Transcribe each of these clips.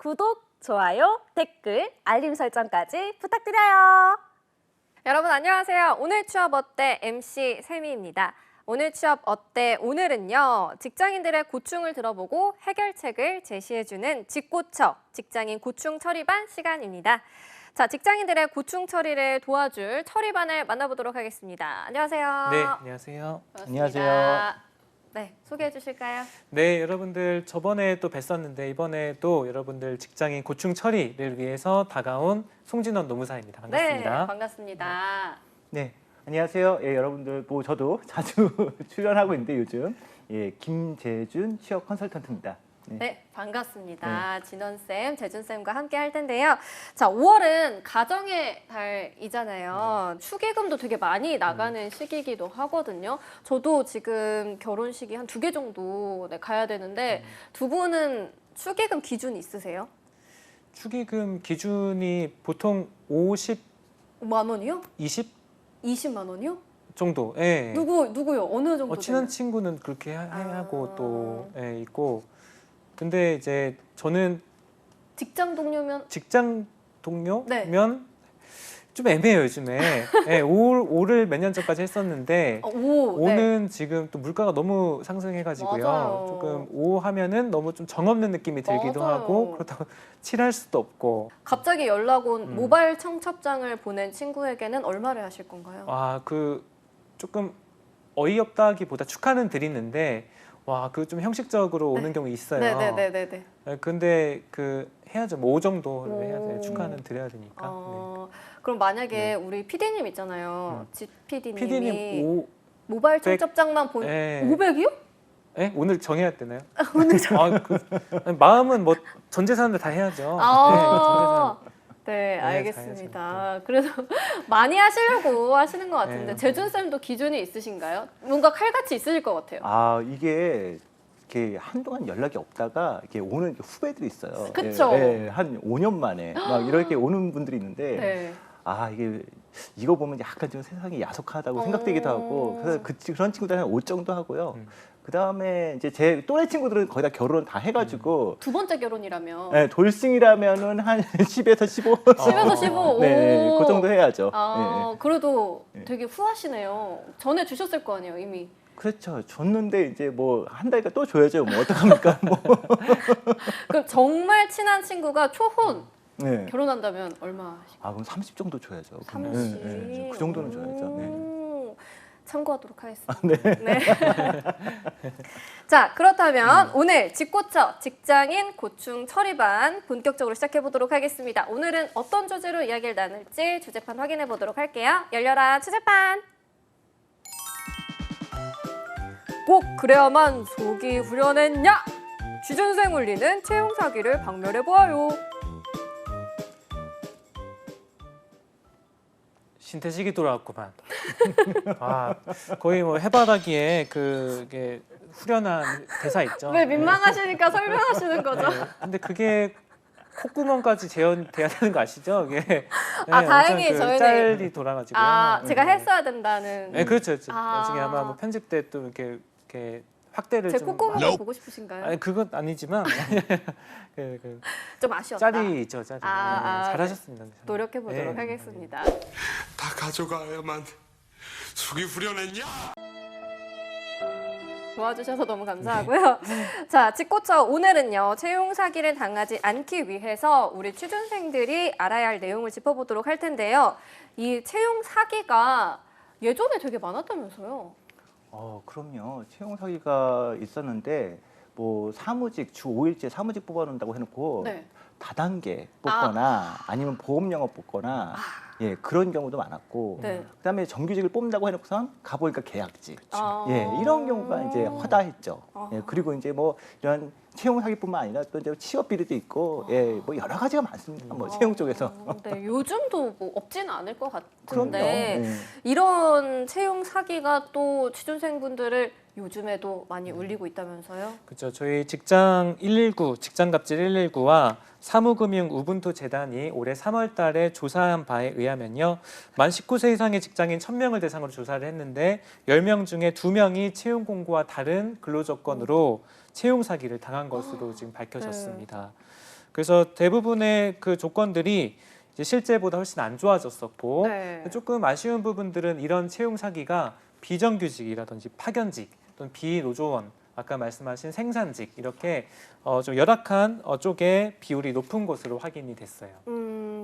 구독, 좋아요, 댓글, 알림 설정까지 부탁드려요. 여러분 안녕하세요. 오늘 취업 어때? MC 세미입니다. 오늘 취업 어때? 오늘은요. 직장인들의 고충을 들어보고 해결책을 제시해주는 직고처, 직장인 고충 처리반 시간입니다. 자, 직장인들의 고충 처리를 도와줄 처리반을 만나보도록 하겠습니다. 안녕하세요. 네, 안녕하세요. 반갑습니다. 안녕하세요. 네, 소개해 주실까요? 네, 여러분들 저번에 또 뵀었는데 이번에 또 여러분들 직장인 고충 처리를 위해서 다가온 송진원 노무사입니다. 반갑습니다. 네, 반갑습니다. 네, 안녕하세요. 예, 여러분들 뭐 저도 자주 출연하고 있는데 요즘 김재준 취업 컨설턴트입니다. 네, 반갑습니다. 진원쌤, 재준쌤과 함께 할 텐데요. 자, 5월은 가정의 달이잖아요. 축의금도 되게 많이 나가는 시기이기도 하거든요. 저도 지금 결혼식이 한 2개 정도 가야 되는데 두 분은 축의금 기준 있으세요? 축의금 기준이 보통 50, 만 원이요? 20 20만 원이요? 정도. 예. 누구요? 어느 정도 친한 되나요? 친구는 그렇게 하고 또 있고. 근데 이제 저는 직장 동료면 직장 동료면 네. 좀 애매해요, 요즘에. 예, 5를 몇 년 전까지 했었는데 네. 5는 지금 또 물가가 너무 상승해가지고요. 맞아요. 조금 5 하면은 너무 좀 정없는 느낌이 들기도 맞아요. 하고 그렇다고 칠할 수도 없고. 갑자기 연락 온 모바일 청첩장을 보낸 친구에게는 얼마를 하실 건가요? 와, 그 조금 어이없다기보다 축하는 드리는데 와, 그 좀 형식적으로 오는 경우 있어요. 네네네네. 근데 그 해야죠. 뭐 5 정도 해야 오. 돼. 축하는 드려야 되니까. 그럼 만약에 네. 우리 PD님 있잖아요. 집 PD님이 PD님 5, 모바일 100. 청첩장만 본 예. 500이요? 예? 오늘 정해야 되나요? 오늘 아니, 마음은 뭐 전 재산을 다 해야죠. 아, 네, 네, 알겠습니다. 그래서 많이 하시려고 하시는 것 같은데 네. 재준 쌤도 기준이 있으신가요? 뭔가 칼같이 있으실 것 같아요. 아, 이게 이렇게 한동안 연락이 없다가 이렇게 오는 후배들이 있어요. 그쵸? 한 5년 만에 막 이렇게 오는 분들이 있는데 네. 아, 이거 보면 약간 좀 세상이 야속하다고 생각되기도 하고 그래서 그런 친구들은 5 정도 하고요. 그다음에 이제 제 또래 친구들은 거의 다 결혼 다 해가지고 두 번째 결혼이라면 네, 돌싱이라면은 한 10에서 15. 10에서 15. 네, 오. 그 정도 해야죠. 아, 그래도 되게 후하시네요. 전에 주셨을 거 아니에요, 이미. 그렇죠. 줬는데 이제 뭐 한 달간 또 줘야죠. 뭐 어떡합니까? 뭐. 그럼 정말 친한 친구가 초혼 네. 결혼한다면 얼마 하실까요? 아, 그럼 30 정도 줘야죠. 30. 그 정도는 줘야죠. 네. 참고하도록 하겠습니다. 네. 자, 그렇다면 오늘 직고처 직장인 고충 처리반 본격적으로 시작해 보도록 하겠습니다. 오늘은 어떤 주제로 이야기를 나눌지 주제판 확인해 보도록 할게요. 열려라 주제판. 꼭 그래야만 속이 후련했냐? 취준생 울리는 채용 사기를 박멸해 보아요. 신태식이 돌아왔구만. 아, 거의 뭐 해바라기에 그게 후련한 대사 있죠. 왜 민망하시니까 설명하시는 거죠? 네. 근데 그게 콧구멍까지 재현돼야 되는 거 아시죠? 이게 아, 네, 다행히 엄청 저희는- 짤이 돌아가지고요. 아, 제가 네. 했어야 된다는. 네, 그렇죠. 아. 나중에 아마 뭐 편집 때 또 이렇게 확대를 제 좀 콧구멍을 보고 싶으신가요? 아니 그건 아니지만 그 좀 아쉬웠다. 짤이 있죠, 짤이. 아, 잘하셨습니다. 노력해 보도록 네. 하겠습니다. 다 가져가야만 속이 후련했냐? 도와주셔서 너무 감사하고요. 자, 직고처 오늘은요. 채용 사기를 당하지 않기 위해서 우리 취준생들이 알아야 할 내용을 짚어보도록 할 텐데요. 이 채용 사기가 예전에 되게 많았다면서요? 그럼요. 채용 사기가 있었는데 뭐 사무직 주 5일째 사무직 뽑아놓는다고 해놓고 네. 다단계 뽑거나 아니면 보험 영업 뽑거나 예, 그런 경우도 많았고 네. 그다음에 정규직을 뽑는다고 해놓고선 가보니까 계약직 아. 예, 이런 경우가 이제 허다했죠. 아. 예, 그리고 이제 뭐 이런 채용 사기뿐만 아니라 또 이제 취업 비리도 있고 예, 뭐 여러 가지가 많습니다. 뭐 채용 쪽에서. 네, 요즘도 뭐 없지는 않을 것 그럼요. 같은데 예. 이런 채용 사기가 또 취준생분들을 요즘에도 많이 울리고 있다면서요? 그렇죠. 저희 직장 119, 직장갑질 119와 사무금융 우분투 재단이 올해 3월 달에 조사한 바에 의하면요. 만 19세 이상의 직장인 1000명을 대상으로 조사를 했는데 10명 중에 2명이 채용 공고와 다른 근로 조건으로 채용 사기를 당한 것으로 지금 밝혀졌습니다. 그래서 대부분의 그 조건들이 이제 실제보다 훨씬 안 좋아졌었고 네. 조금 아쉬운 부분들은 이런 채용 사기가 비정규직이라든지 파견직 또는 비노조원 아까 말씀하신 생산직 이렇게 좀 열악한 쪽에 비율이 높은 것으로 확인이 됐어요.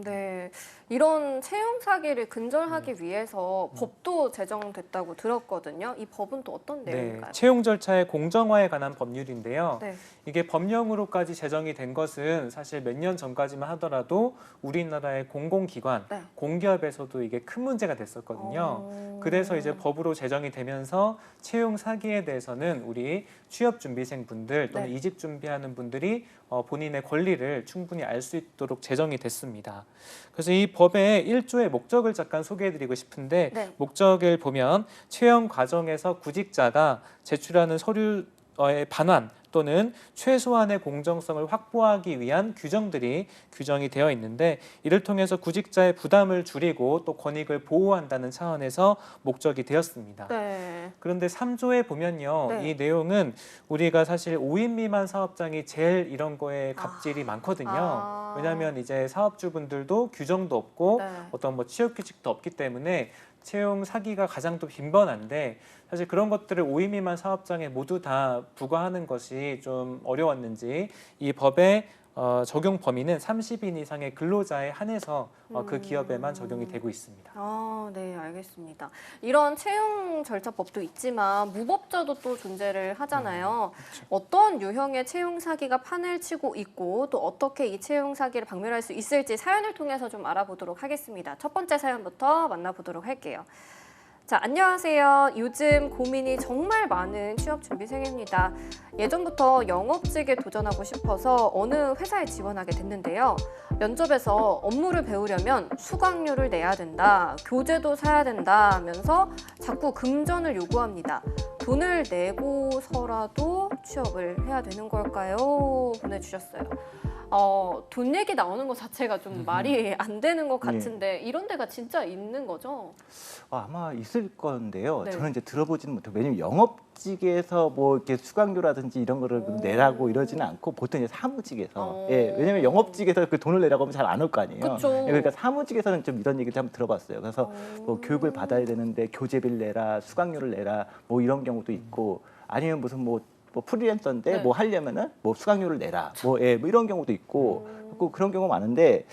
네. 이런 채용 사기를 근절하기 위해서 법도 제정됐다고 들었거든요. 이 법은 또 어떤 네, 내용인가요? 채용 절차의 공정화에 관한 법률인데요. 네. 이게 법령으로까지 제정이 된 것은 사실 몇 년 전까지만 하더라도 우리나라의 공공기관, 네. 공기업에서도 이게 큰 문제가 됐었거든요. 그래서 이제 법으로 제정이 되면서 채용 사기에 대해서는 우리 취업 준비생분들 또는 네. 이직 준비하는 분들이 본인의 권리를 충분히 알 수 있도록 제정이 됐습니다. 그래서 이 법의 1조의 목적을 잠깐 소개해드리고 싶은데 네. 목적을 보면 채용 과정에서 구직자가 제출하는 서류의 반환 또는 최소한의 공정성을 확보하기 위한 규정들이 규정이 되어 있는데 이를 통해서 구직자의 부담을 줄이고 또 권익을 보호한다는 차원에서 목적이 되었습니다. 네. 그런데 3조에 보면요. 네. 이 내용은 우리가 사실 5인 미만 사업장이 제일 이런 거에 갑질이 많거든요. 왜냐하면 이제 사업주분들도 규정도 없고 네. 어떤 뭐 취업 규칙도 없기 때문에 채용 사기가 가장 또 빈번한데 사실 그런 것들을 5인 미만 사업장에 모두 다 부과하는 것이 좀 어려웠는지 이 법의 적용 범위는 30인 이상의 근로자에 한해서 그 기업에만 적용이 되고 있습니다. 네, 알겠습니다. 이런 채용 절차법도 있지만 무법자도 또 존재를 하잖아요. 그렇죠. 어떤 유형의 채용 사기가 판을 치고 있고 또 어떻게 이 채용 사기를 박멸할 수 있을지 사연을 통해서 좀 알아보도록 하겠습니다. 첫 번째 사연부터 만나보도록 할게요. 자, 안녕하세요. 요즘 고민이 정말 많은 취업준비생입니다. 예전부터 영업직에 도전하고 싶어서 어느 회사에 지원하게 됐는데요. 면접에서 업무를 배우려면 수강료를 내야 된다, 교재도 사야 된다 하면서 자꾸 금전을 요구합니다. 돈을 내고서라도 취업을 해야 되는 걸까요? 보내주셨어요. 돈 얘기 나오는 것 자체가 좀 말이 안 되는 것 같은데 이런 데가 진짜 있는 거죠? 아마 있을 건데요. 네. 저는 이제 들어보지는 못하고 왜냐면 영업직에서 뭐 이렇게 수강료라든지 이런 거를 내라고 이러지는 않고 보통 이제 사무직에서 왜냐면 영업직에서 그 돈을 내라고 하면 잘 안 올 거 아니에요. 그쵸. 그러니까 사무직에서는 좀 이런 얘기를 한번 들어봤어요. 그래서 뭐 교육을 받아야 되는데 교재비를 내라, 수강료를 내라 뭐 이런 경우도 있고 아니면 무슨 뭐 프리랜서인데 네. 뭐 하려면은 뭐 수강료를 내라 뭐 이런 경우도 있고 그런 경우가 많은데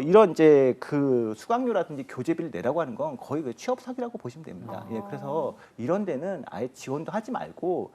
이런 이제 그 수강료라든지 교재비를 내라고 하는 건 거의 그 취업 사기라고 보시면 됩니다. 그래서 이런 데는 아예 지원도 하지 말고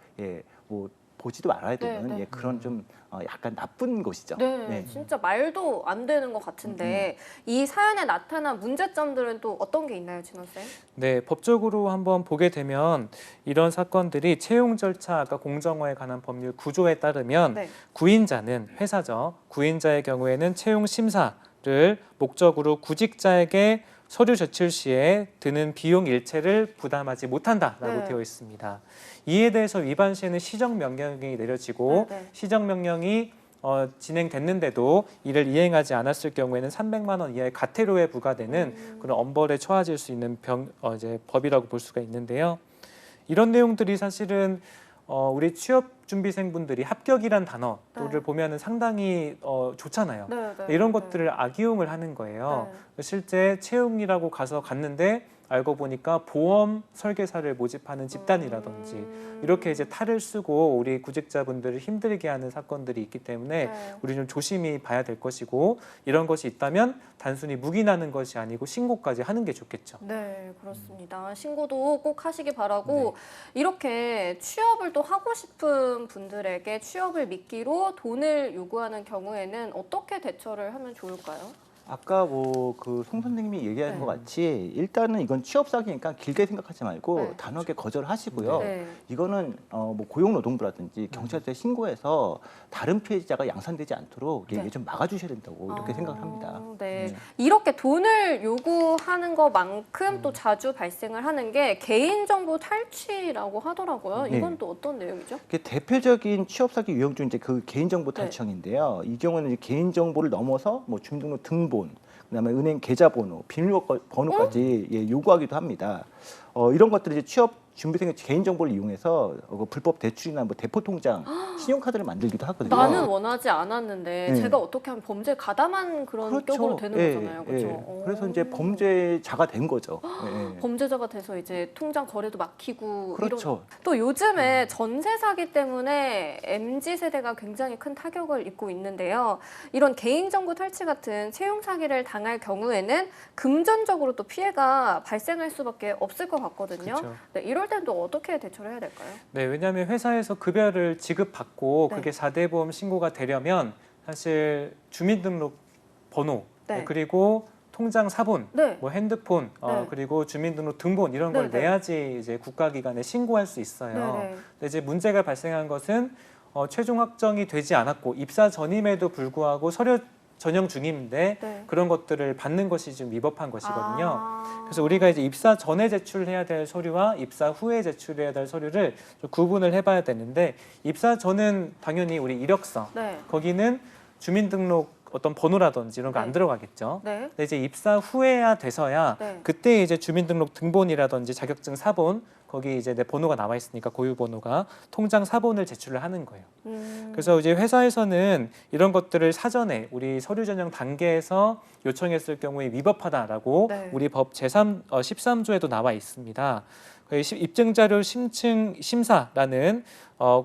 뭐 보지도 말아야 되는 네. 그런 좀 약간 나쁜 곳이죠. 네, 진짜 말도 안 되는 것 같은데 이 사연에 나타난 문제점들은 또 어떤 게 있나요, 진원 쌤? 네, 법적으로 한번 보게 되면 이런 사건들이 채용 절차 아까 공정화에 관한 법률 구조에 따르면 네. 구인자는 회사죠. 구인자의 경우에는 채용 심사를 목적으로 구직자에게 서류 제출 시에 드는 비용 일체를 부담하지 못한다라고 네. 되어 있습니다. 이에 대해서 위반 시에는 시정명령이 내려지고 네. 시정명령이 진행됐는데도 이를 이행하지 않았을 경우에는 300만 원 이하의 과태료에 부과되는 그런 엄벌에 처해질 수 있는 이제 법이라고 볼 수가 있는데요. 이런 내용들이 사실은 우리 취업 준비생분들이 합격이란 단어를 보면은 상당히 좋잖아요. 이런 것들을 악이용을 하는 거예요. 실제 채용이라고 갔는데 알고 보니까 보험 설계사를 모집하는 집단이라든지 이렇게 이제 탈을 쓰고 우리 구직자분들을 힘들게 하는 사건들이 있기 때문에 우리 좀 조심히 봐야 될 것이고 이런 것이 있다면 단순히 묵인하는 것이 아니고 신고까지 하는 게 좋겠죠. 네, 그렇습니다. 신고도 꼭 하시기 바라고 이렇게 취업을 또 하고 싶은 분들에게 취업을 미끼로 돈을 요구하는 경우에는 어떻게 대처를 하면 좋을까요? 아까 뭐 그 송 선생님이 얘기하는 것 같이 일단은 이건 취업 사기니까 길게 생각하지 말고 단호하게 거절하시고요. 이거는 뭐 고용노동부라든지 경찰서에 신고해서 다른 피해자가 양산되지 않도록 이게 좀 막아주셔야 된다고 이렇게 생각을 합니다. 이렇게 돈을 요구하는 것만큼 또 자주 발생을 하는 게 개인정보 탈취라고 하더라고요. 이건 또 어떤 내용이죠? 대표적인 취업 사기 유형 중 이제 그 개인정보 탈취형인데요. 이 경우는 이제 개인정보를 넘어서 뭐 주민등록 등본 그다음에 은행 계좌번호, 비밀번호까지 요구하기도 합니다. 이런 것들이 이제 취업 준비생의 개인 정보를 이용해서 불법 대출이나 뭐 대포 통장, 신용카드를 만들기도 하거든요. 나는 원하지 않았는데 네. 제가 어떻게 하면 범죄에 가담한 그런 격으로 되는 예, 거잖아요. 예. 그렇죠? 그래서 이제 범죄자가 된 거죠. 예. 범죄자가 돼서 이제 통장 거래도 막히고 그렇죠. 이런. 또 요즘에 전세 사기 때문에 MZ 세대가 굉장히 큰 타격을 입고 있는데요. 이런 개인정보 탈취 같은 채용 사기를 당할 경우에는 금전적으로 또 피해가 발생할 수밖에 없을 것 같거든요. 그렇죠. 네, 이럴 땐 또 어떻게 대처를 해야 될까요? 네, 왜냐하면 회사에서 급여를 지급받고 네. 그게 4대 보험 신고가 되려면 사실 주민등록 번호 네. 그리고 통장 사본, 네. 뭐 핸드폰, 네. 그리고 주민등록 등본 이런 걸 네, 네. 내야지 이제 국가기관에 신고할 수 있어요. 네네. 근데 이제 문제가 발생한 것은 최종 확정이 되지 않았고 입사 전임에도 불구하고 서류 전형 중인데 네. 그런 것들을 받는 것이 좀 위법한 것이거든요. 아. 그래서 우리가 이제 입사 전에 제출해야 될 서류와 입사 후에 제출해야 될 서류를 좀 구분을 해봐야 되는데 입사 전은 당연히 우리 이력서 네. 거기는 주민등록 어떤 번호라든지 이런 거 안 네. 들어가겠죠. 네. 근데 이제 입사 후에야 돼서야 네. 그때 이제 주민등록 등본이라든지 자격증 사본 거기 이제 내 번호가 나와 있으니까 고유 번호가 통장 사본을 제출을 하는 거예요. 그래서 이제 회사에서는 이런 것들을 사전에 우리 서류 전형 단계에서 요청했을 경우에 위법하다라고 네. 우리 법 제3 13조에도 나와 있습니다. 입증자료 심사라는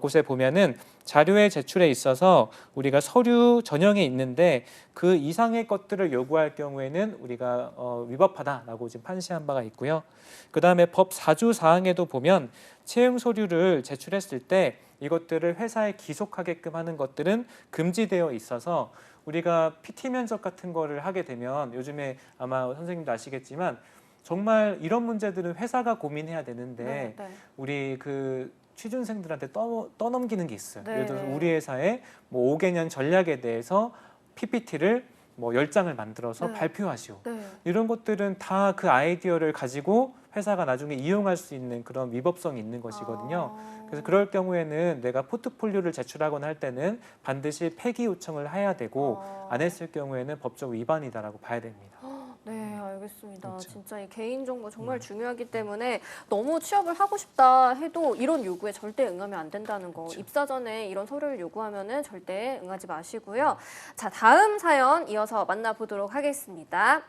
곳에 보면은 자료의 제출에 있어서 우리가 서류 전형에 있는데 그 이상의 것들을 요구할 경우에는 우리가 위법하다라고 지금 판시한 바가 있고요. 그다음에 법 4조 사항에도 보면 채용 서류를 제출했을 때 이것들을 회사에 기속하게끔 하는 것들은 금지되어 있어서 우리가 PT 면접 같은 거를 하게 되면 요즘에 아마 선생님도 아시겠지만 정말 이런 문제들은 회사가 고민해야 되는데 네. 네. 우리 그 취준생들한테 떠넘기는 게 있어요. 네. 예를 들어서 우리 회사의 뭐 5개년 전략에 대해서 PPT를 뭐 10장을 만들어서 네. 발표하시오. 네. 이런 것들은 다 그 아이디어를 가지고 회사가 나중에 이용할 수 있는 그런 위법성이 있는 것이거든요. 아. 그래서 그럴 경우에는 내가 포트폴리오를 제출하거나 할 때는 반드시 폐기 요청을 해야 되고 안 했을 경우에는 법적 위반이다라고 봐야 됩니다. 네, 알겠습니다. 그렇죠. 진짜 이 개인정보 정말 중요하기 때문에 너무 취업을 하고 싶다 해도 이런 요구에 절대 응하면 안 된다는 거. 그렇죠. 입사 전에 이런 서류를 요구하면은 절대 응하지 마시고요. 자, 다음 사연 이어서 만나보도록 하겠습니다.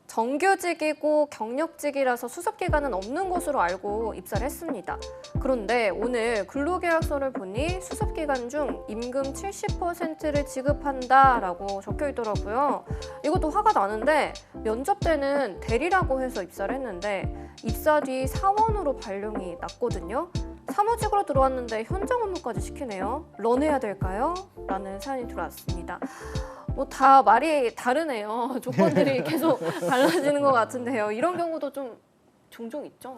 정규직이고 경력직이라서 수습기간은 없는 것으로 알고 입사를 했습니다. 그런데 오늘 근로계약서를 보니 수습기간 중 임금 70%를 지급한다라고 적혀 있더라고요. 이것도 화가 나는데 면접 때는 대리라고 해서 입사를 했는데 입사 뒤 사원으로 발령이 났거든요. 사무직으로 들어왔는데 현장 업무까지 시키네요. 런해야 될까요? 라는 사연이 들어왔습니다. 뭐 다 말이 다르네요. 조건들이 계속 달라지는 것 같은데요. 이런 경우도 좀 종종 있죠.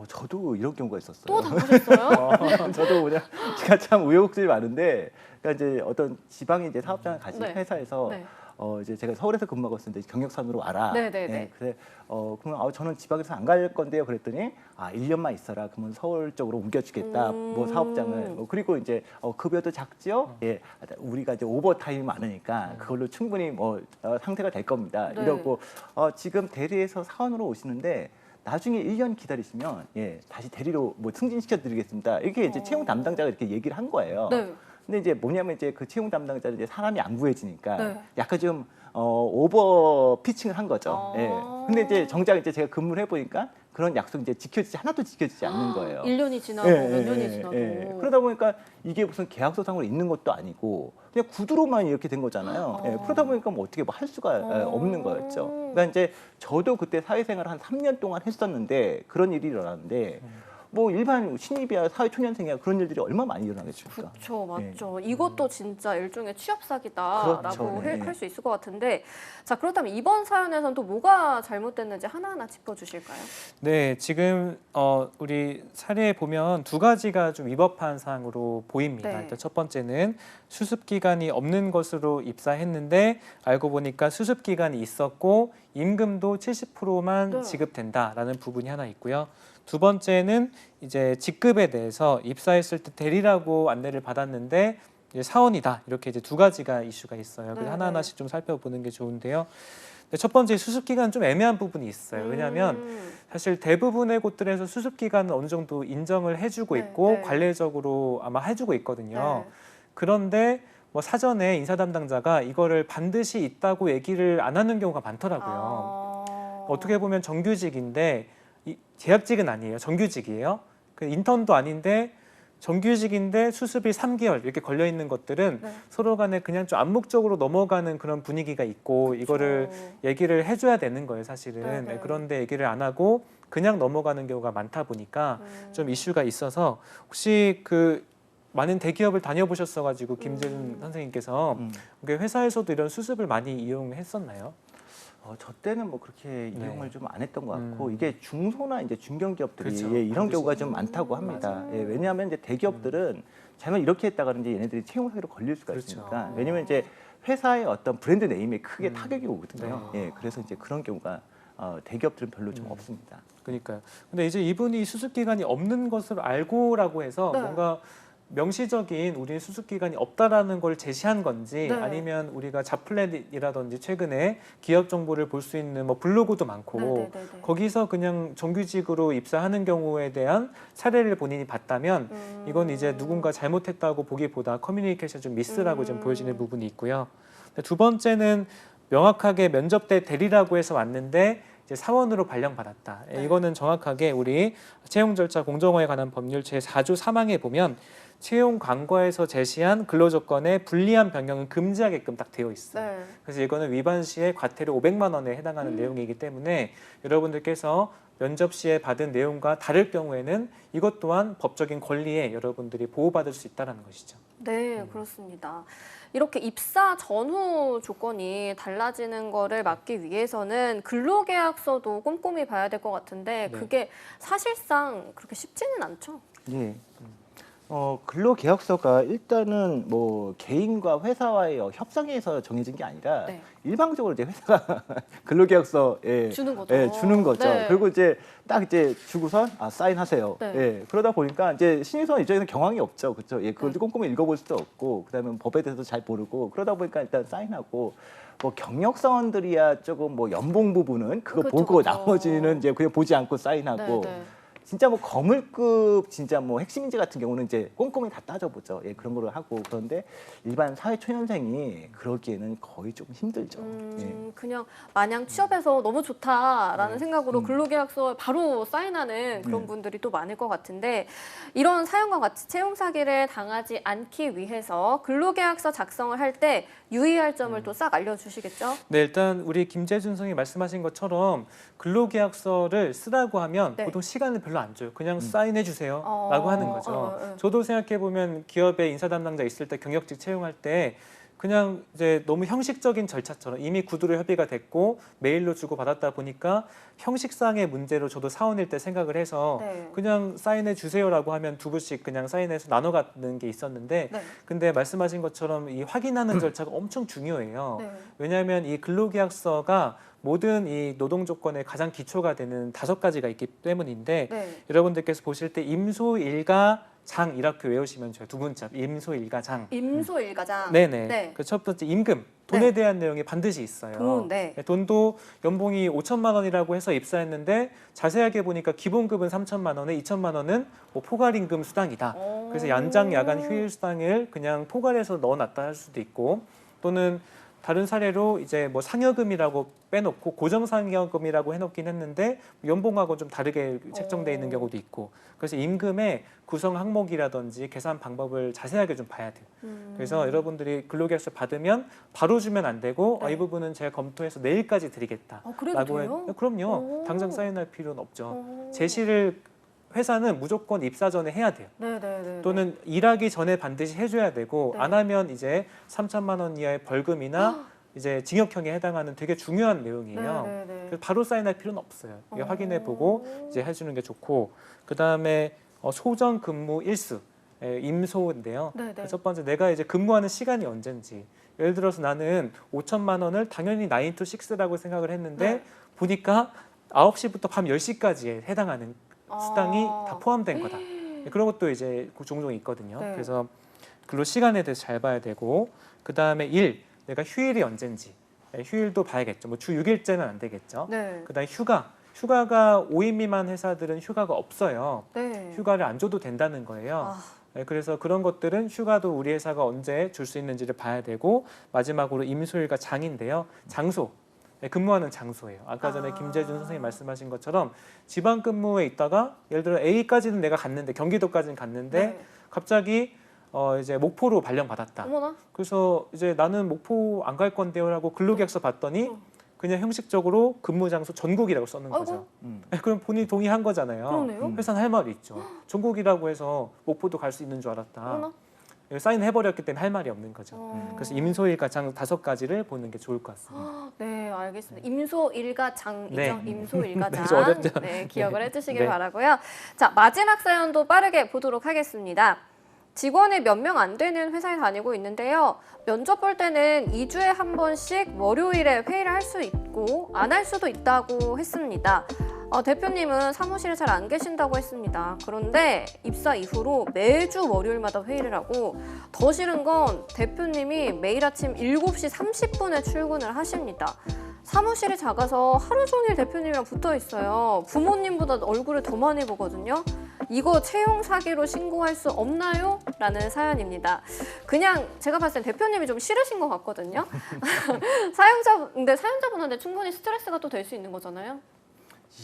저도 이런 경우가 있었어요. 또 당하셨어요? 저도 그냥 제가 참 우여곡절이 많은데, 그러니까 이제 어떤 지방의 이제 사업장을 가진 네. 회사에서 네. 이제 제가 서울에서 근무하고 있었는데 경력선으로 와라. 네네네. 그래 그러면 저는 지방에서 안 갈 건데요. 그랬더니 1년만 있어라. 그러면 서울 쪽으로 옮겨주겠다. 뭐 사업장을. 그리고 이제 급여도 작지요. 예, 우리가 이제 오버타임이 많으니까 그걸로 충분히 상태가 될 겁니다. 네. 이러고 지금 대리에서 사원으로 오시는데. 나중에 1년 기다리시면 다시 대리로 승진시켜 드리겠습니다. 이렇게 이제 채용 담당자가 이렇게 얘기를 한 거예요. 네. 근데 이제 뭐냐면 이제 그 채용 담당자는 이제 사람이 안 구해지니까 네. 약간 좀 오버 피칭을 한 거죠. 아. 예. 근데 이제 정작 이제 제가 근무를 해보니까 그런 약속 이제 하나도 지켜지지 않는 거예요. 1년이 지나고 예, 몇 예, 년이 예, 지나도. 예. 그러다 보니까 이게 무슨 계약서상으로 있는 것도 아니고 그냥 구두로만 이렇게 된 거잖아요. 예. 그러다 보니까 뭐 어떻게 할 수가 없는 거였죠. 그러니까 이제 저도 그때 사회생활을 한 3년 동안 했었는데 그런 일이 일어났는데 뭐 일반 신입이야 사회초년생이야 그런 일들이 얼마나 많이 일어나겠습니까? 그렇죠, 맞죠. 이것도 진짜 일종의 취업 사기다라고 그렇죠. 네. 할 수 있을 것 같은데, 자 그렇다면 이번 사연에서는 또 뭐가 잘못됐는지 하나하나 짚어주실까요? 네, 지금 우리 사례에 보면 두 가지가 좀 위법한 사항으로 보입니다. 네. 일단 첫 번째는 수습 기간이 없는 것으로 입사했는데 알고 보니까 수습 기간이 있었고 임금도 70%만 네. 지급된다라는 부분이 하나 있고요. 두 번째는 이제 직급에 대해서 입사했을 때 대리라고 안내를 받았는데 이제 사원이다 이렇게 이제 두 가지가 이슈가 있어요. 그래서 네, 하나하나씩 좀 살펴보는 게 좋은데요. 첫 번째 수습 기간 좀 애매한 부분이 있어요. 왜냐하면 사실 대부분의 곳들에서 수습 기간은 어느 정도 인정을 해주고 네, 있고 네. 관례적으로 아마 해주고 있거든요. 네. 그런데 뭐 사전에 인사 담당자가 이거를 반드시 있다고 얘기를 안 하는 경우가 많더라고요. 어떻게 보면 정규직인데 계약직은 아니에요. 정규직이에요. 그 인턴도 아닌데 정규직인데 수습이 3개월 이렇게 걸려 있는 것들은 네. 서로 간에 그냥 좀 암묵적으로 넘어가는 그런 분위기가 있고 이거를 얘기를 해줘야 되는 거예요, 사실은. 네, 네. 그런데 얘기를 안 하고 그냥 넘어가는 경우가 많다 보니까 좀 이슈가 있어서 혹시 그 많은 대기업을 다녀보셨어가지고 김재준 선생님께서 회사에서도 이런 수습을 많이 이용했었나요? 저 때는 뭐 그렇게 이용을 좀 안 했던 것 같고 음. 이게 중소나 이제 중견기업들이 그렇죠. 이런 반드시. 경우가 좀 많다고 합니다. 예, 왜냐하면 이제 대기업들은 잘못 이렇게 했다가는 이제 얘네들이 채용 사기로 걸릴 수가 그렇죠. 있으니까 왜냐면 이제 회사의 어떤 브랜드 네임에 크게 음. 타격이 오거든요. 네. 예, 그래서 이제 그런 경우가 대기업들은 별로 좀 없습니다. 그러니까요. 근데 이제 이분이 수습 기간이 없는 것을 알고라고 해서 네. 뭔가 명시적인 우리 수습 기간이 없다라는 걸 제시한 건지 네. 아니면 우리가 잡플랜이라든지 최근에 기업 정보를 볼 수 있는 뭐 블로그도 많고 네. 거기서 그냥 정규직으로 입사하는 경우에 대한 사례를 본인이 봤다면 이건 이제 누군가 잘못했다고 보기보다 커뮤니케이션 좀 미스라고 좀 보여지는 부분이 있고요. 두 번째는 명확하게 면접 때 대리라고 해서 왔는데 이제 사원으로 발령받았다. 네. 이거는 정확하게 우리 채용 절차 공정화에 관한 법률 제4조 3항에 보면 채용 광고에서 제시한 근로 조건의 불리한 변경은 금지하게끔 딱 되어 있어요. 네. 그래서 이거는 위반 시에 과태료 500만 원에 해당하는 내용이기 때문에 여러분들께서 면접 시에 받은 내용과 다를 경우에는 이것 또한 법적인 권리에 여러분들이 보호받을 수 있다는 것이죠. 네, 그렇습니다. 이렇게 입사 전후 조건이 달라지는 거를 막기 위해서는 근로계약서도 꼼꼼히 봐야 될 것 같은데 네. 그게 사실상 그렇게 쉽지는 않죠. 예. 근로계약서가 일단은 뭐 개인과 회사와의 협상에서 정해진 게 아니라 네. 일방적으로 이제 회사가 근로계약서에 주는 거죠. 예, 주는 거죠. 네. 그리고 이제 딱 이제 주고선 사인하세요. 네. 예, 그러다 보니까 이제 신입사원 입장에서는 경황이 없죠, 그렇죠? 예, 그걸 네. 꼼꼼히 읽어볼 수도 없고, 그다음에 법에 대해서도 잘 모르고 그러다 보니까 일단 사인하고. 뭐 경력사원들이야 조금 뭐 연봉 부분은 그거 그쵸, 보고 그쵸. 나머지는 이제 그냥 보지 않고 사인하고. 네. 진짜 뭐 거물급 진짜 뭐 핵심 인재 같은 경우는 이제 꼼꼼히 다 따져보죠. 예, 그런 거를 하고 그런데 일반 사회 초년생이 그러기에는 거의 좀 힘들죠. 예. 그냥 마냥 취업해서 너무 좋다라는 네. 생각으로 근로계약서에 바로 사인하는 그런 네. 분들이 또 많을 것 같은데 이런 사연과 같이 채용 사기를 당하지 않기 위해서 근로계약서 작성을 할 때 유의할 점을 또 싹 알려주시겠죠? 네, 일단 우리 김재준 선생님이 말씀하신 것처럼 근로계약서를 쓰라고 하면 네. 보통 시간을 별로 안 줘요. 그냥 사인해 주세요 어, 라고 하는 거죠. 저도 생각해 보면 기업에 인사 담당자 있을 때 경력직 채용할 때 그냥 이제 너무 형식적인 절차처럼 이미 구두로 협의가 됐고 메일로 주고 받았다 보니까 형식상의 문제로 저도 사원일 때 생각을 해서 네. 그냥 사인해 주세요라고 하면 두 분씩 그냥 사인해서 나눠 갖는 게 있었는데 네. 근데 말씀하신 것처럼 이 확인하는 절차가 엄청 중요해요. 네. 왜냐하면 이 근로계약서가 모든 이 노동 조건의 가장 기초가 되는 5가지가 있기 때문인데 네. 여러분들께서 보실 때 임소일가 장 이렇게 외우시면 좋아요. 두 문자 임소일가 장. 임소일가장. 네네. 네. 그 첫 번째 임금 돈에 네. 대한 내용이 반드시 있어요. 돈, 네. 돈도 연봉이 5천만 원이라고 해서 입사했는데 자세하게 보니까 기본급은 3천만 원에 2천만 원은 뭐 포괄임금 수당이다. 그래서 연장 야간 휴일 수당을 그냥 포괄해서 넣어놨다 할 수도 있고 또는 다른 사례로 이제 뭐 상여금이라고 빼놓고 고정상여금이라고 해놓긴 했는데 연봉하고 좀 다르게 책정돼 있는 경우도 있고 그래서 임금의 구성 항목이라든지 계산 방법을 자세하게 좀 봐야 돼요. 그래서 여러분들이 근로계약서 받으면 바로 주면 안 되고 네. 이 부분은 제가 검토해서 내일까지 드리겠다. 그래도 돼요? 그럼요. 오. 당장 사인할 필요는 없죠. 오. 제시를 회사는 무조건 입사 전에 해야 돼요. 네네네. 또는 일하기 전에 반드시 해줘야 되고 네. 안 하면 이제 3천만 원 이하의 벌금이나 이제 징역형에 해당하는 되게 중요한 내용이에요. 네네네. 그래서 바로 사인할 필요는 없어요. 이게 확인해보고 이제 해주는 게 좋고 그 다음에 소정 근무 일수 임소인데요. 네네. 첫 번째 내가 이제 근무하는 시간이 언젠지 예를 들어서 나는 5천만 원을 당연히 9 to 6라고 생각을 했는데 네. 보니까 9시부터 밤 10시까지에 해당하는 수당이 다 포함된 거다. 그런 것도 이제 종종 있거든요. 네. 그래서 근로 시간에 대해서 잘 봐야 되고 그다음에 내가 휴일이 언젠지 휴일도 봐야겠죠. 뭐 주 6일째는 안 되겠죠. 네. 그다음에 휴가가 5인 미만 회사들은 휴가가 없어요. 네. 휴가를 안 줘도 된다는 거예요. 아. 그래서 그런 것들은 휴가도 우리 회사가 언제 줄 수 있는지를 봐야 되고 마지막으로 임수일과 장인데요. 장소. 근무하는 장소예요. 아까 전에 김재준 선생님 말씀하신 것처럼 지방 근무에 있다가 예를 들어 A까지는 내가 갔는데 경기도까지는 갔는데 네. 갑자기 이제 목포로 발령받았다. 어머나. 그래서 이제 나는 목포 안 갈 건데요라고 근로계약서 봤더니 그냥 형식적으로 근무 장소 전국이라고 썼는 거죠. 그럼 본인이 동의한 거잖아요. 그러네요. 회사는 할 말이 있죠. 전국이라고 해서 목포도 갈 수 있는 줄 알았다. 어머나. 사인해버렸기 때문에 할 말이 없는 거죠. 어. 그래서 임소일과 장 5가지를 보는 게 좋을 것 같습니다. 네, 알겠습니다. 임소일가장이죠. 네. 임소일가장. 네, 좀 어렵죠. 네, 기억을 해주시길 네. 바라고요. 자, 마지막 사연도 빠르게 보도록 하겠습니다. 직원이 몇 명 안 되는 회사에 다니고 있는데요. 면접 볼 때는 2주에 한 번씩 월요일에 회의를 할 수 있고 안 할 수도 있다고 했습니다. 대표님은 사무실에 잘 안 계신다고 했습니다. 그런데 입사 이후로 매주 월요일마다 회의를 하고 더 싫은 건 대표님이 매일 아침 7시 30분에 출근을 하십니다. 사무실이 작아서 하루 종일 대표님이랑 붙어 있어요. 부모님보다 얼굴을 더 많이 보거든요. 이거 채용 사기로 신고할 수 없나요? 라는 사연입니다. 그냥 제가 봤을 때 대표님이 좀 싫으신 것 같거든요. 근데 사연자분한테 충분히 스트레스가 또 될 수 있는 거잖아요.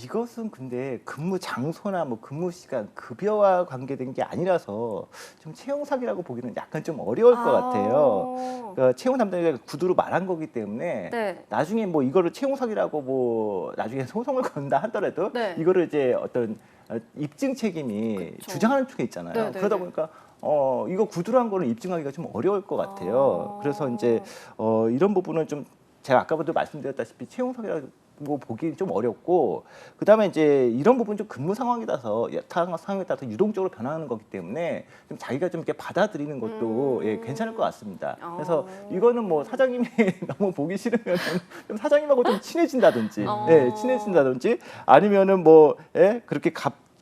이것은 근데 근무 장소나 뭐 근무 시간, 급여와 관계된 게 아니라서 좀 채용 사기라고 보기는 약간 좀 어려울 것 같아요. 그러니까 채용 담당자가 구두로 말한 거기 때문에 네. 나중에 뭐 이거를 채용 사기라고 뭐 나중에 소송을 건다 하더라도 네. 이거를 이제 어떤 입증 책임이 그쵸. 주장하는 쪽에 있잖아요. 네, 네, 그러다 네. 보니까 이거 구두로 한 거를 입증하기가 좀 어려울 것 같아요. 그래서 이제 이런 부분은 좀 제가 아까부터 말씀드렸다시피 채용 사기라고 보기 좀 어렵고 그다음에 이제 이런 부분 좀 근무 상황에 따라서 상황에 따라서 유동적으로 변하는 거기 때문에 좀 자기가 좀 이렇게 받아들이는 것도 예, 괜찮을 것 같습니다. 그래서 이거는 뭐 사장님이 너무 보기 싫으면 좀 사장님하고 좀 친해진다든지, 예, 친해진다든지 아니면은 뭐 예,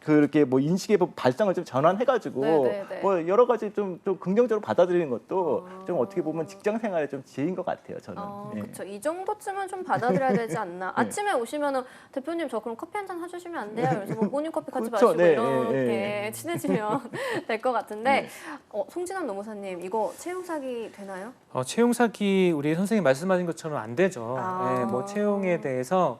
그렇게 뭐 인식의 발상을 좀 전환해가지고 네네네. 뭐 여러 가지 좀 긍정적으로 받아들이는 것도 좀 어떻게 보면 직장 생활에 좀 지혜인 것 같아요. 저는. 예. 그렇죠. 이 정도쯤은 좀 받아들여야 되지 않나. 아침에 오시면은 대표님 저 그럼 커피 한 잔 사주시면 안 돼요? 그래서 뭐 모닝 커피 같이 그렇죠. 마시고 네, 이렇게 친해지면 될 것 같은데 송진환 노무사님 이거 채용 사기 되나요? 채용 사기 우리 선생님 말씀하신 것처럼 안 되죠. 예, 뭐 채용에 대해서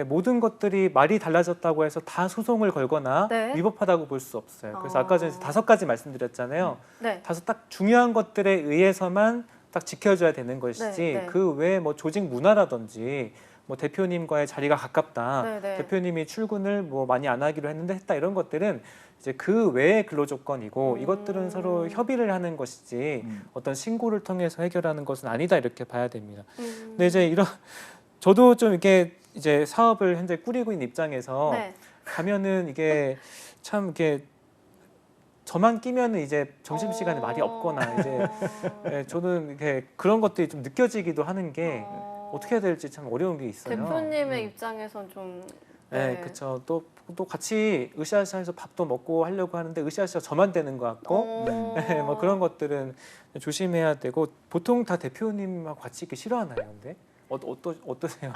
모든 것들이 말이 달라졌다고 해서 다 소송을 걸거나 네. 위법하다고 볼 수 없어요. 그래서 아까 전에 5가지 말씀드렸잖아요. 네. 5 딱 중요한 것들에 의해서만 딱 지켜줘야 되는 것이지 네, 네. 그 외에 뭐 조직 문화라든지 뭐 대표님과의 자리가 가깝다, 네, 네. 대표님이 출근을 뭐 많이 안 하기로 했는데 했다 이런 것들은 이제 그 외의 근로 조건이고 이것들은 서로 협의를 하는 것이지 어떤 신고를 통해서 해결하는 것은 아니다 이렇게 봐야 됩니다. 근데 이제 저도 좀 이렇게 이제 사업을 현재 꾸리고 있는 입장에서 네. 가면은 이게 참 이렇게 저만 끼면은 이제 점심 시간에 말이 없거나 이제 저는 이렇게 그런 것들이 좀 느껴지기도 하는 게 어떻게 해야 될지 참 어려운 게 있어요. 대표님의 입장에선 좀 네, 그렇죠. 또 같이 으쌰으쌰해서 밥도 먹고 하려고 하는데 으쌰으쌰 저만 되는 것 같고, 네, 뭐 그런 것들은 조심해야 되고 보통 다 대표님하고 같이 있기 싫어하나요, 근데? 어떠세요?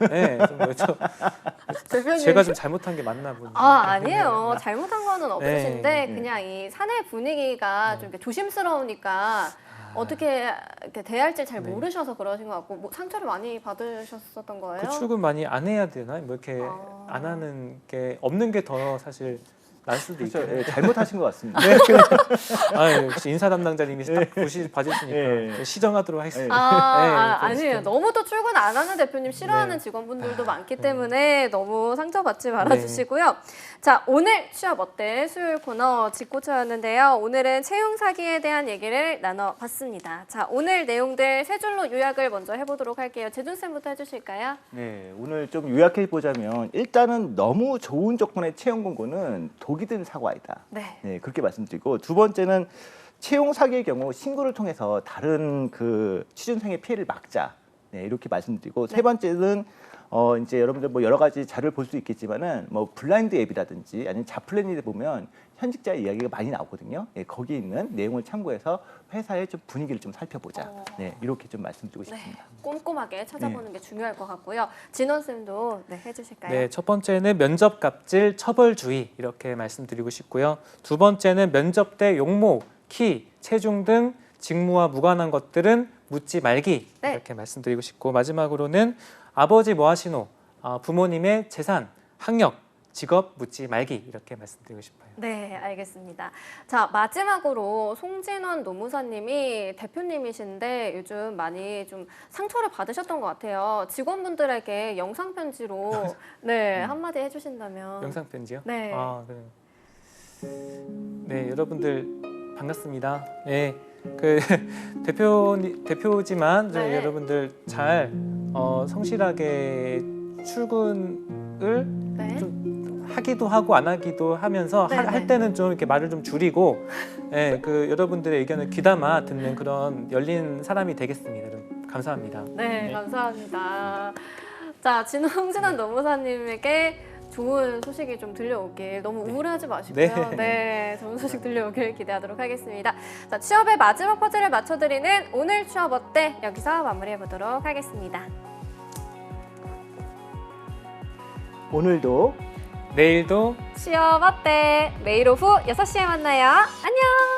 네, 대표님 제가 좀 잘못한 게 맞나 보네요. 아니에요. 잘못한 거는 없으신데 네. 그냥 이 사내 분위기가 좀 이렇게 조심스러우니까 어떻게 이렇게 대할지 잘 네. 모르셔서 그러신 것 같고 뭐 상처를 많이 받으셨었던 거예요? 그 출근 많이 안 해야 되나? 뭐 이렇게 안 하는 게 없는 게 더 사실 날 수도 그렇죠. 있겠네요. 예, 잘못하신 것 같습니다. 네, 역시 인사 담당자님이 딱 봐주시니까 예. 시정하도록 하겠습니다. 아니에요. 너무 또 출근 안 하는 대표님 싫어하는 네. 직원분들도 많기 때문에 너무 상처받지 말아주시고요. 자, 오늘 취업 어때? 수요일 코너 직고쳐였는데요. 오늘은 채용 사기에 대한 얘기를 나눠봤습니다. 자, 오늘 내용들 세 줄로 요약을 먼저 해보도록 할게요. 재준쌤부터 해주실까요? 네, 오늘 좀 요약해 보자면 일단은 너무 좋은 조건의 채용 공고는 독이 든 사과이다. 네. 네, 그렇게 말씀드리고 두 번째는 채용 사기의 경우 신고를 통해서 다른 그 취준생의 피해를 막자. 네, 이렇게 말씀드리고 세 번째는 이제 여러분들 뭐 여러 가지 자료를 볼 수 있겠지만은 뭐 블라인드 앱이라든지 아니면 잡플랜일에 보면 현직자의 이야기가 많이 나오거든요. 예, 거기 있는 내용을 참고해서 회사의 좀 분위기를 좀 살펴보자. 네, 이렇게 좀 말씀드리고 싶습니다. 꼼꼼하게 찾아보는 게 중요할 것 같고요. 진원 쌤도 해주실까요? 네, 첫 번째는 면접 갑질 처벌주의 이렇게 말씀드리고 싶고요. 두 번째는 면접 때 용모, 키, 체중 등 직무와 무관한 것들은 묻지 말기 네. 이렇게 말씀드리고 싶고 마지막으로는 아버지 뭐 하시노, 부모님의 재산, 학력, 직업 묻지 말기 이렇게 말씀드리고 싶어요. 네, 알겠습니다. 자, 마지막으로 송진원 노무사님이 대표님이신데 요즘 많이 좀 상처를 받으셨던 것 같아요. 직원분들에게 영상 편지로 한마디 해주신다면. 영상 편지요? 네. 네, 여러분들 반갑습니다. 네, 그 대표지만 저희 네. 여러분들 잘 성실하게 출근을 네. 좀 하기도 하고 안 하기도 하면서 네, 할 네. 때는 좀 이렇게 말을 좀 줄이고, 그 여러분들의 의견을 귀담아 듣는 그런 열린 사람이 되겠습니다. 여러분, 감사합니다. 네, 감사합니다. 자, 송진원 노무사님에게 좋은 소식이 좀 들려오길 너무 우울해하지 마시고요. 네, 좋은 소식 들려오길 기대하도록 하겠습니다. 자, 취업의 마지막 퍼즐을 맞춰드리는 오늘 취업 어때? 여기서 마무리해보도록 하겠습니다. 오늘도 내일도 취업 어때? 매일 오후 6시에 만나요. 안녕!